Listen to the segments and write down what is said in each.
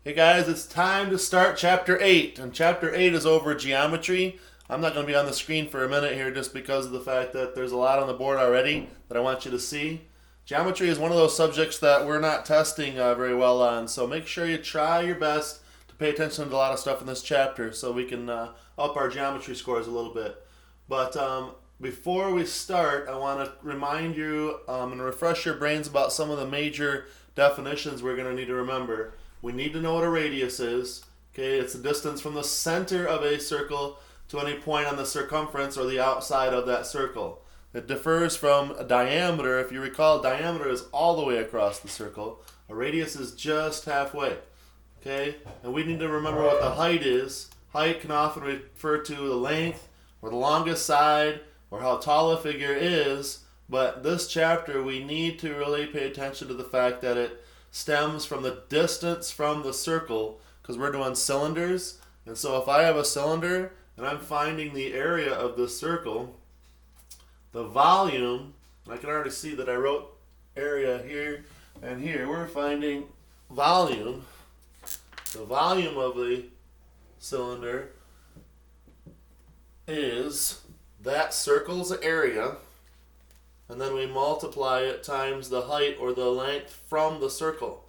Hey guys, it's time to start chapter 8, and chapter 8 is over geometry. I'm not going to be on the screen for a minute here just because of the fact that there's a lot on the board already that I want you to see. Geometry is one of those subjects that we're not testing very well on, so make sure you try your best to pay attention to a lot of stuff in this chapter so we can up our geometry scores a little bit. But before we start, I want to remind you and refresh your brains about some of the major definitions we're going to need to remember. We need to know what a radius is. Okay, it's the distance from the center of a circle to any point on the circumference or the outside of that circle. It differs from a diameter. If you recall, diameter is all the way across the circle. A radius is just halfway. Okay, and we need to remember what the height is. Height can often refer to the length or the longest side or how tall a figure is, but this chapter we need to really pay attention to the fact that it stems from the distance from the circle because we're doing cylinders. And so if I have a cylinder and I'm finding the area of this circle, the volume, and I can already see that I wrote area here and here, we're finding volume. The volume of the cylinder is that circle's area, and then we multiply it times the height or the length from the circle.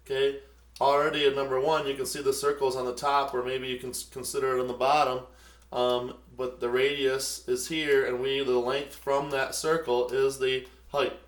Okay, already at number one you can see the circle's on the top, or maybe you can consider it on the bottom, but the radius is here, and the length from that circle is the height.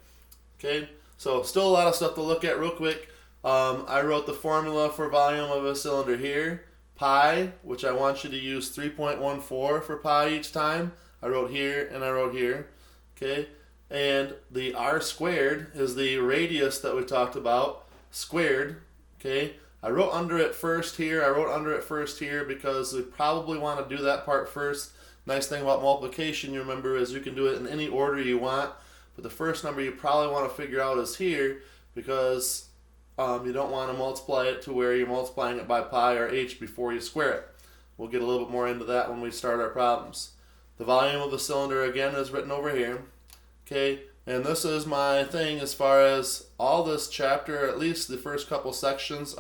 Okay, so still a lot of stuff to look at real quick. I wrote the formula for volume of a cylinder here. Pi, which I want you to use 3.14 for pi each time. I wrote here and I wrote here. Okay, and the r squared is the radius that we talked about, squared. Okay, I wrote under it first here, I wrote under it first here because we probably want to do that part first. Nice thing about multiplication, you remember, is you can do it in any order you want, but the first number you probably want to figure out is here because you don't want to multiply it to where you're multiplying it by pi or h before you square it. We'll get a little bit more into that when we start our problems. The volume of the cylinder again is written over here. Okay, and this is my thing as far as all this chapter, at least the first couple sections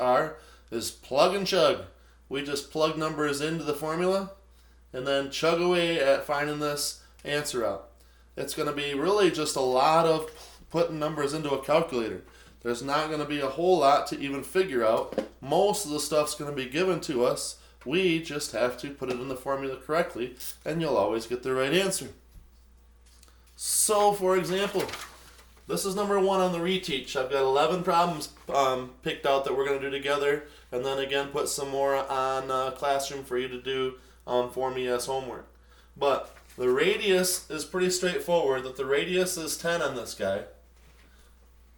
is plug and chug. We just plug numbers into the formula and then chug away at finding this answer out. It's going to be really just a lot of putting numbers into a calculator. There's not going to be a whole lot to even figure out. Most of the stuff's going to be given to us. We just have to put it in the formula correctly, and you'll always get the right answer. So, for example, this is number one on the reteach. I've got 11 problems picked out that we're going to do together, and then again put some more on Classroom for you to do for me as homework. But the radius is pretty straightforward, that the radius is 10 on this guy.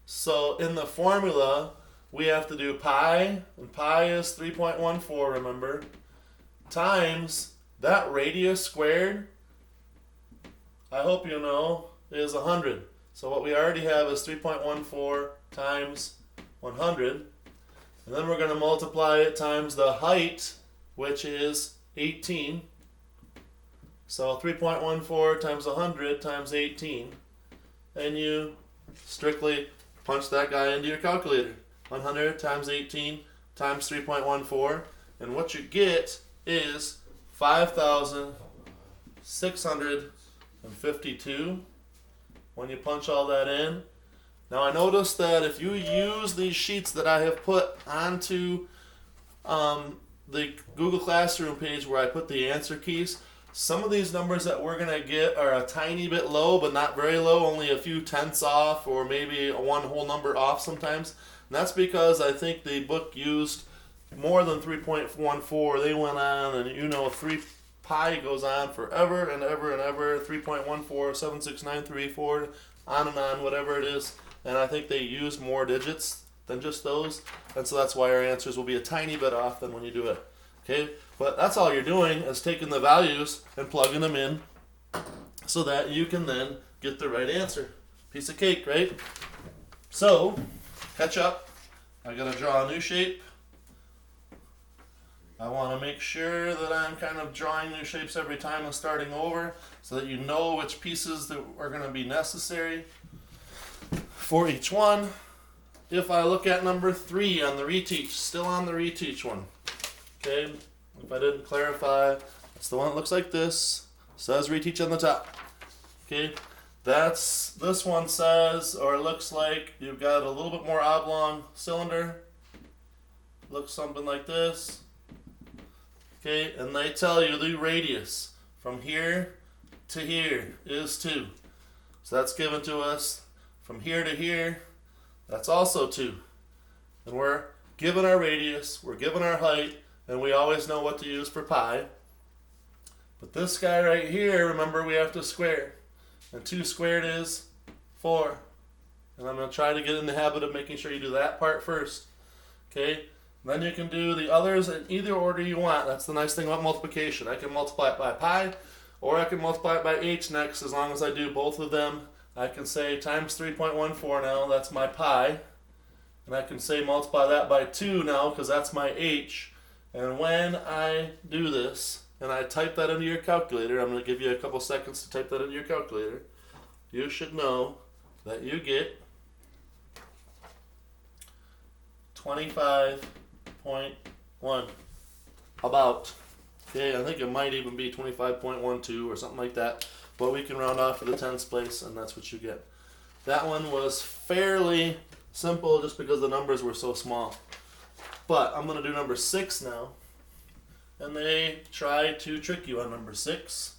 So in the formula, we have to do pi, and pi is 3.14, remember, times that radius squared, I hope you know, is 100. So what we already have is 3.14 times 100, and then we're going to multiply it times the height, which is 18. So 3.14 times 100 times 18, and you strictly punch that guy into your calculator. 100 times 18 times 3.14, and what you get is 5,652 when you punch all that in. Now I noticed that if you use these sheets that I have put onto the Google Classroom page where I put the answer keys, some of these numbers that we're going to get are a tiny bit low, but not very low, only a few tenths off, or maybe one whole number off sometimes. And that's because I think the book used more than 3.14. They went on, and 3 pi goes on forever and ever and ever, 3.14, 76934, on and on, whatever it is. And I think they used more digits than just those, and so that's why our answers will be a tiny bit off than when you do it. Okay, but that's all you're doing is taking the values and plugging them in so that you can then get the right answer. Piece of cake, right? So, catch up. I gotta draw a new shape. I want to make sure that I'm kind of drawing new shapes every time and starting over so that you know which pieces that are going to be necessary for each one. if I look at number 3 on the reteach, still on the reteach one, okay, if I didn't clarify, it's the one that looks like this, says reteach on the top, okay, this one says, or looks like you've got a little bit more oblong cylinder, looks something like this, okay, and they tell you the radius from here to here is 2, so that's given to us from here to here, that's also 2, and we're given our radius, we're given our height, and we always know what to use for pi. But this guy right here, remember we have to square. And 2 squared is 4. And I'm going to try to get in the habit of making sure you do that part first. Okay? Then you can do the others in either order you want. That's the nice thing about multiplication. I can multiply it by pi, or I can multiply it by h next. As long as I do both of them, I can say times 3.14 now, that's my pi. And I can say multiply that by 2 now, because that's my h. And when I do this, and I type that into your calculator, I'm going to give you a couple seconds to type that into your calculator, you should know that you get 25.1. About. Okay, I think it might even be 25.12 or something like that, but we can round off to the tens place, and that's what you get. That one was fairly simple just because the numbers were so small. But I'm going to do number 6 now. And they try to trick you on number 6.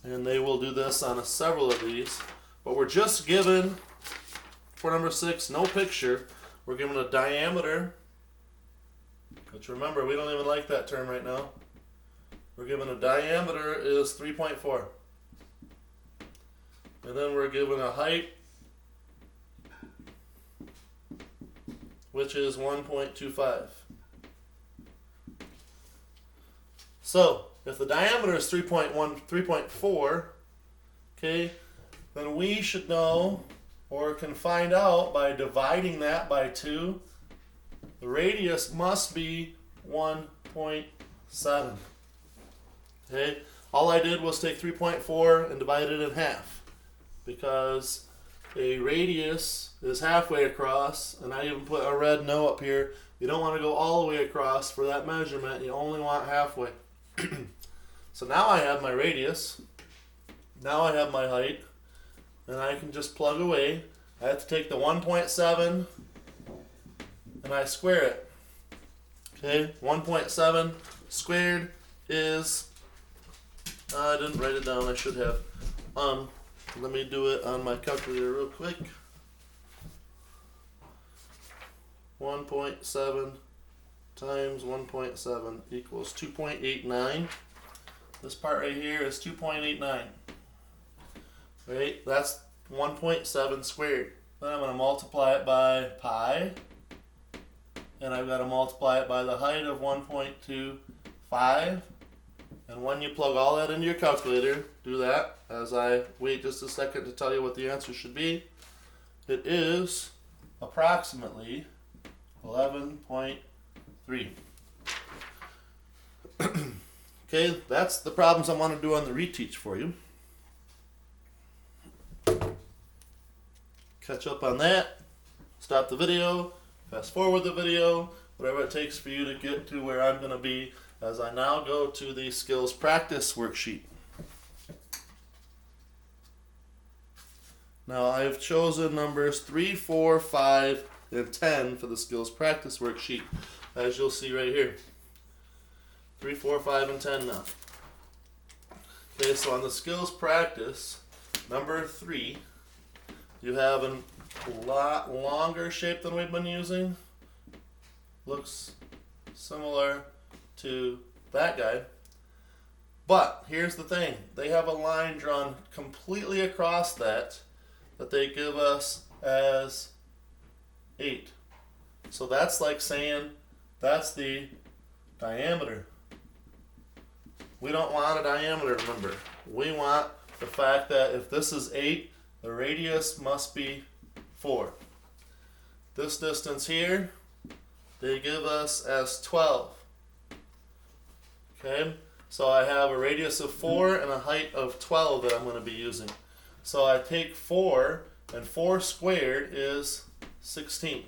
And they will do this on several of these. But we're just given, for number 6, no picture. We're given a diameter. Which remember, we don't even like that term right now. We're given a diameter is 3.4. And then we're given a height, which is 1.25. So, if the diameter is 3.4, okay, then we should know, or can find out by dividing that by 2, the radius must be 1.7. Okay, all I did was take 3.4 and divide it in half, because a radius is halfway across, and I even put a red no up here. You don't want to go all the way across for that measurement, you only want halfway. So now I have my radius, now I have my height, and I can just plug away. I have to take the 1.7 and I square it. Okay, 1.7 squared is, I didn't write it down, I should have. Let me do it on my calculator real quick. 1.7 times 1.7 equals 2.89. This part right here is 2.89. Right? That's 1.7 squared. Then I'm going to multiply it by pi. And I've got to multiply it by the height of 1.25. And when you plug all that into your calculator, do that as I wait just a second to tell you what the answer should be. It is approximately 11.3. Okay, that's the problems I want to do on the reteach for you. Catch up on that, stop the video, fast forward the video, whatever it takes for you to get to where I'm going to be as I now go to the skills practice worksheet. Now I've chosen numbers 3, 4, 5, and 10 for the skills practice worksheet, as you'll see right here. 3, 4, 5, and 10 now. Okay, so on the skills practice, number 3, you have a lot longer shape than we've been using. Looks similar to that guy. But here's the thing. They have a line drawn completely across that they give us as 8. So that's like saying that's the diameter. We don't want a diameter, remember. We want the fact that if this is 8, the radius must be 4. This distance here, they give us as 12. Okay, so I have a radius of 4 and a height of 12 that I'm going to be using. So I take 4, and 4 squared is 16th.